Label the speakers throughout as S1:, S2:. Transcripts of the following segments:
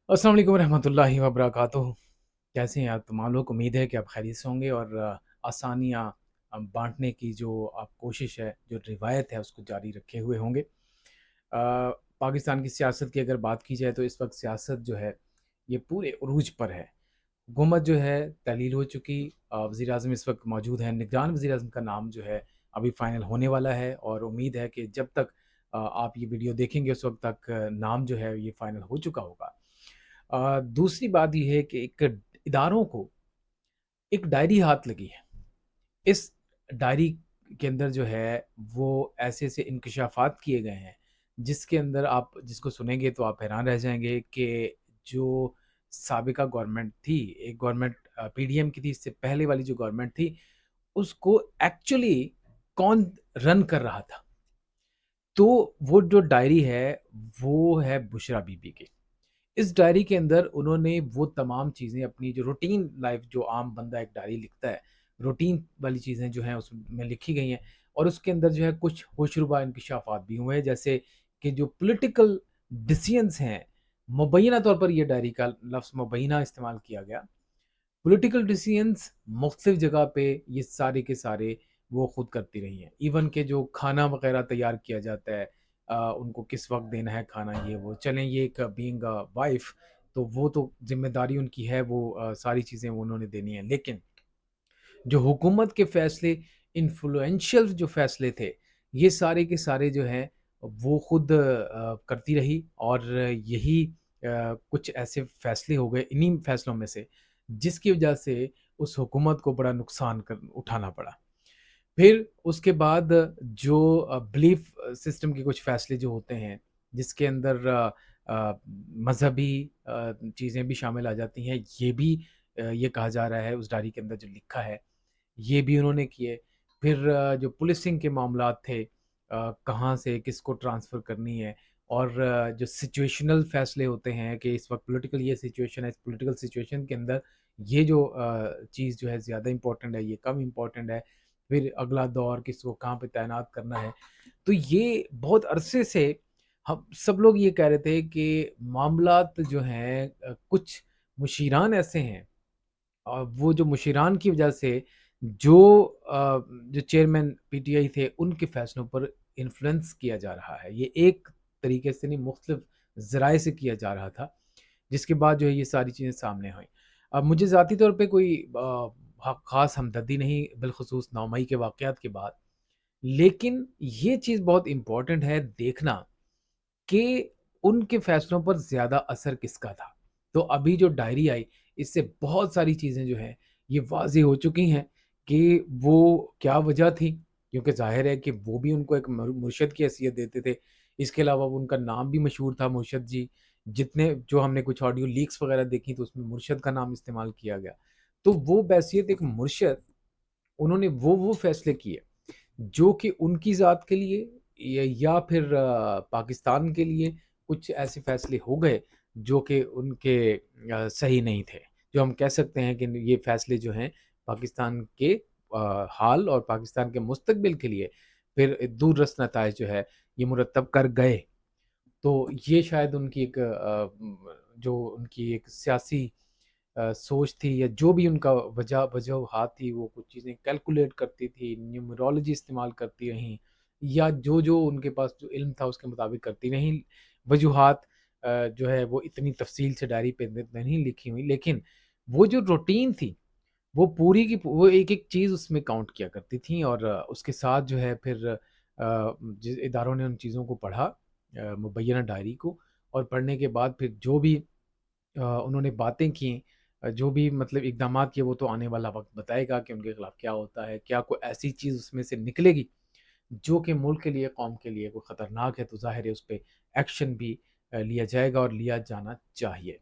S1: अस्सलाम वालेकुम रहमतुल्लाहि व बरकातुहू। कैसे हैं आप तमाम लोग? उम्मीद है कि आप खैरियत से होंगे और आसानियाँ बाँटने की जो आप कोशिश है, जो रिवायत है उसको जारी रखे हुए होंगे। पाकिस्तान की सियासत की अगर बात की जाए तो इस वक़्त सियासत जो है ये पूरे उरूज पर है। हुकूमत जो है तहलील हो चुकी। वज़ीर-ए-आज़म इस वक़्त मौजूद हैं। निगरान वज़ीर-ए-आज़म का नाम जो है अभी फ़ाइनल होने वाला है और उम्मीद है कि जब तक आप ये वीडियो देखेंगे उस वक़्त तक नाम जो है ये फ़ाइनल हो चुका होगा। दूसरी बात ये है कि एक इदारों को एक डायरी हाथ लगी है। इस डायरी के अंदर जो है वो ऐसे-ऐसे इंकशाफ़ात किए गए हैं, जिसके अंदर आप जिसको सुनेंगे तो आप हैरान रह जाएँगे कि जो साबिक़ा गवर्नमेंट थी, एक गवर्नमेंट पीडीएम की थी, इससे पहले वाली जो गवर्नमेंट थी, उसको एक्चुअली कौन रन कर रहा था। तो वो जो डायरी है, वो है बुशरा बीबी की। इस डायरी के अंदर उन्होंने वो तमाम चीज़ें अपनी जो रूटीन लाइफ़ जो आम बंदा एक डायरी लिखता है, रूटीन वाली चीज़ें जो हैं उसमें लिखी गई हैं और उसके अंदर जो है कुछ होशरुबा इंकशाफ़ात भी हुए हैं, जैसे कि जो पॉलिटिकल डिसीजंस हैं, मुबैना तौर पर ये डायरी का लफ्ज़ मुबैना इस्तेमाल किया गया। पॉलिटिकल डिसीजंस मुख्तलिफ जगह पे ये सारे के सारे वो खुद करती रही हैं। इवन के जो खाना वगैरह तैयार किया जाता है, उनको किस वक़्त देना है खाना ये वो। चलें ये एक बीइंग अ वाइफ़ तो वो तो ज़िम्मेदारी उनकी है वो सारी चीज़ें वो उन्होंने देनी है। लेकिन जो हुकूमत के फ़ैसले इन्फ्लुएंशियल जो फ़ैसले थे, ये सारे के सारे जो हैं वो खुद करती रही और यही कुछ ऐसे फ़ैसले हो गए इन्हीं फ़ैसलों में से, जिसकी वजह से उस हुकूमत को बड़ा नुकसान कर उठाना पड़ा। फिर उसके बाद जो बिलीफ सिस्टम के कुछ फ़ैसले जो होते हैं, जिसके अंदर मज़हबी चीज़ें भी शामिल आ जाती हैं, ये भी ये कहा जा रहा है उस डायरी के अंदर जो लिखा है, ये भी उन्होंने किए। फिर जो पुलिसिंग के मामलात थे, कहाँ से किसको ट्रांसफ़र करनी है और जो सिचुएशनल फ़ैसले होते हैं कि इस वक़्त पॉलिटिकल ये सिचुएशन है, इस पॉलिटिकल सिचुएशन के अंदर ये जो चीज़ जो है ज़्यादा इम्पोर्टेंट है, ये कम इम्पोर्टेंट है। फिर अगला दौर किसको कहाँ पे तैनात करना है। तो ये बहुत अरसे से हम सब लोग ये कह रहे थे कि मामलात जो हैं कुछ मुशीरान ऐसे हैं वो जो मुशीरान की वजह से जो चेयरमैन पीटीआई थे, उनके फ़ैसलों पर इन्फ्लुएंस किया जा रहा है। ये एक तरीके से नहीं मुख्तलिफ ज़राए से किया जा रहा था, जिसके बाद जो है ये सारी चीज़ें सामने आईं। अब मुझे ज़ाती तौर पे कोई ख़ास हमदर्दी नहीं बिलख़ुसूस 9 मई के वाक़यात के बाद, लेकिन ये चीज़ बहुत इम्पोर्टेंट है देखना कि उनके फ़ैसलों पर ज़्यादा असर किसका था। तो अभी जो डायरी आई, इससे बहुत सारी चीज़ें जो हैं, ये वाज़ेह हो चुकी हैं कि वो क्या वजह थी, क्योंकि ज़ाहिर है कि वो भी उनको एक मुर्शिद की हैसियत देते थे। इसके अलावा वो उनका नाम भी मशहूर था मुर्शिद जी। जितने जो हमने कुछ ऑडियो लीक्स वग़ैरह देखी तो उसमें मुर्शिद का नाम इस्तेमाल किया गया। तो वो बहैसियत एक मुर्शिद उन्होंने वो फ़ैसले किए जो कि उनकी ज़ात के लिए या फिर पाकिस्तान के लिए कुछ ऐसे फ़ैसले हो गए जो कि उनके सही नहीं थे। जो हम कह सकते हैं कि ये फ़ैसले जो हैं पाकिस्तान के हाल और पाकिस्तान के मुस्तकबिल के लिए फिर दूररस नताइज जो है ये मुरतब कर गए। तो ये शायद उनकी एक जो उनकी एक सियासी सोच थी या जो भी उनका वजूहात थी, वो कुछ चीज़ें कैलकुलेट करती थी, न्यूमेरोलॉजी इस्तेमाल करती रहीं या जो-जो उनके पास जो इल्म था उसके मुताबिक करती रहीं। वजूहात जो है वो इतनी तफ़सील से डायरी पे नहीं लिखी हुई, लेकिन वो जो रूटीन थी, वो पूरी की वो एक-एक चीज़ उसमें काउंट किया करती थीं और उसके साथ जो है फिर जिस इदारों ने उन चीज़ों को पढ़ा मुबैना डायरी को और पढ़ने के बाद फिर जो भी उन्होंने बातें की जो भी मतलब इक़दामात किए वो तो आने वाला वक़्त बताएगा कि उनके खिलाफ़ क्या होता है, क्या कोई ऐसी चीज़ उसमें से निकलेगी, जो कि मुल्क के लिए, कौम के लिए कोई ख़तरनाक है तो ज़ाहिर है उस पे एक्शन भी लिया जाएगा और लिया जाना चाहिए।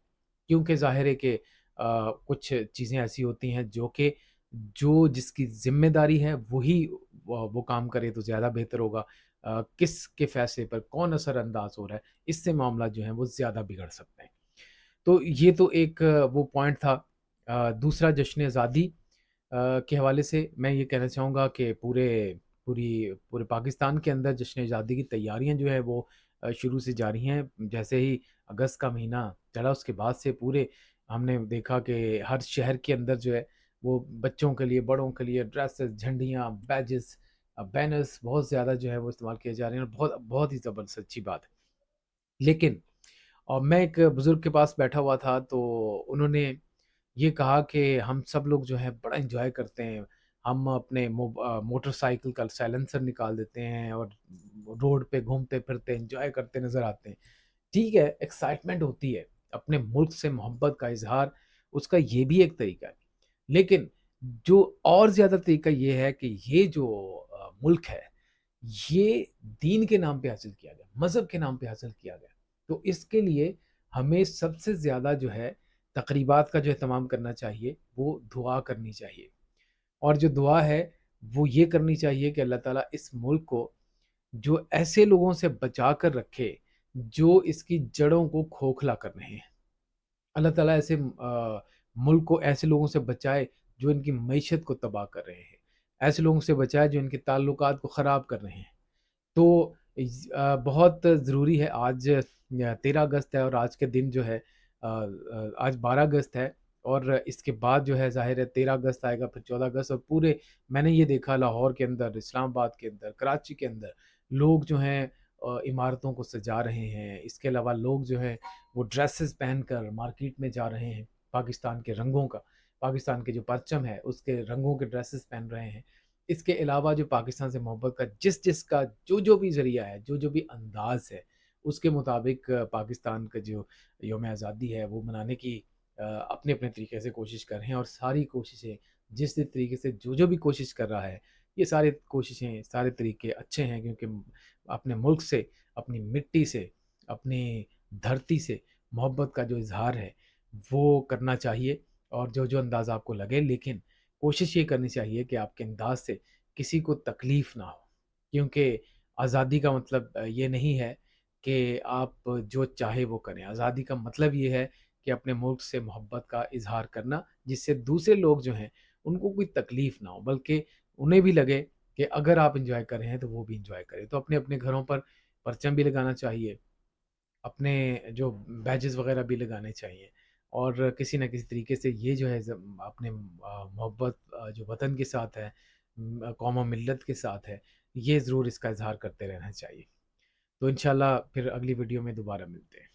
S1: क्योंकि ज़ाहिर है कि कुछ चीज़ें ऐसी होती हैं जो कि जो जिसकी ज़िम्मेदारी है वही वो काम करे तो ज़्यादा बेहतर होगा। किसके फ़ैसले पर कौन असर-अंदाज़ हो रहा है, इससे मामला जो है वो ज़्यादा बिगड़ सकते हैं। तो ये तो एक वो पॉइंट था। दूसरा जश्न आज़ादी के हवाले से मैं ये कहना चाहूँगा कि पूरे पाकिस्तान के अंदर जश्न आज़ादी की तैयारियाँ जो है वो शुरू से जारी हैं। जैसे ही अगस्त का महीना चला। उसके बाद से पूरे हमने देखा कि हर शहर के अंदर जो है वो बच्चों के लिए, बड़ों के लिए ड्रेसेस, झंडियाँ, बैजेस, बैनर्स बहुत ज़्यादा जो है वो इस्तेमाल किए जा रहे हैं, और बहुत बहुत ही ज़बरदस्त अच्छी बात है। लेकिन मैं एक बुज़ुर्ग के पास बैठा हुआ था, तो उन्होंने ये कहा कि हम सब लोग जो है बड़ा एन्जॉय करते हैं। हम अपने मोटरसाइकिल का साइलेंसर निकाल देते हैं और रोड पे घूमते-फिरते एन्जॉय करते नज़र आते हैं। ठीक है, एक्साइटमेंट होती है, अपने मुल्क से मोहब्बत का इज़हार, उसका ये भी एक तरीका है। लेकिन जो और ज़्यादा तरीका ये है कि ये जो मुल्क है, ये दीन के नाम पे हासिल किया गया, मज़हब के नाम पे हासिल किया गया। तो इसके लिए हमें सबसे ज़्यादा जो है तक़रीबात का जो एहतमाम करना चाहिए, वो दुआ करनी चाहिए। और जो दुआ है, वो ये करनी चाहिए कि अल्लाह ताला इस मुल्क को जो ऐसे लोगों से बचा कर रखे, जो इसकी जड़ों को खोखला कर रहे हैं। अल्लाह ताला ऐसे मुल्क को ऐसे लोगों से बचाए जो इनकी मईशत को तबाह कर रहे हैं। ऐसे लोगों से बचाए जो इनके ताल्लुकात को ख़राब कर रहे हैं। तो बहुत ज़रूरी है। आज 13 अगस्त है और आज के दिन जो है आज 12 अगस्त है, और इसके बाद जो है ज़ाहिर है 13 अगस्त आएगा, फिर 14 अगस्त, और पूरे मैंने ये देखा लाहौर के अंदर, इस्लामाबाद के अंदर, कराची के अंदर लोग जो हैं इमारतों को सजा रहे हैं। इसके अलावा लोग जो हैं वो ड्रेसेस पहनकर मार्केट में जा रहे हैं, पाकिस्तान के रंगों का, पाकिस्तान के जो परचम है उसके रंगों के ड्रेसेस पहन रहे हैं। इसके अलावा जो पाकिस्तान से मोहब्बत का जिसका जो भी ज़रिया है, जो भी अंदाज़ है, उसके मुताबिक पाकिस्तान का जो यौम आज़ादी है वो मनाने की अपने-अपने तरीके से कोशिश कर रहे हैं। और सारी कोशिशें जिस तरीके से जो भी कोशिश कर रहा है, ये सारी कोशिशें, सारे तरीके अच्छे हैं, क्योंकि अपने मुल्क से, अपनी मिट्टी से, अपनी धरती से मोहब्बत का जो इज़हार है, वो करना चाहिए। और जो अंदाज़ आपको लगे, लेकिन कोशिश ये करनी चाहिए कि आपके अंदाज़ से किसी को तकलीफ़ ना हो। क्योंकि आज़ादी का मतलब ये नहीं है कि आप जो चाहे वो करें। आज़ादी का मतलब ये है कि अपने मुल्क से मोहब्बत का इज़हार करना, जिससे दूसरे लोग जो हैं, उनको कोई तकलीफ़ ना हो, बल्कि उन्हें भी लगे कि अगर आप एन्जॉय कर रहे हैं, तो वो भी एन्जॉय करें। तो अपने-अपने घरों पर परचम भी लगाना चाहिए, अपने जो बैजेस वगैरह भी लगाने चाहिए, और किसी न किसी तरीके से ये जो है अपने मोहब्बत जो वतन के साथ है, कौम और मिल्लत के साथ है, ये ज़रूर इसका इज़हार करते रहना चाहिए। तो इंशाल्लाह फिर अगली वीडियो में दोबारा मिलते हैं।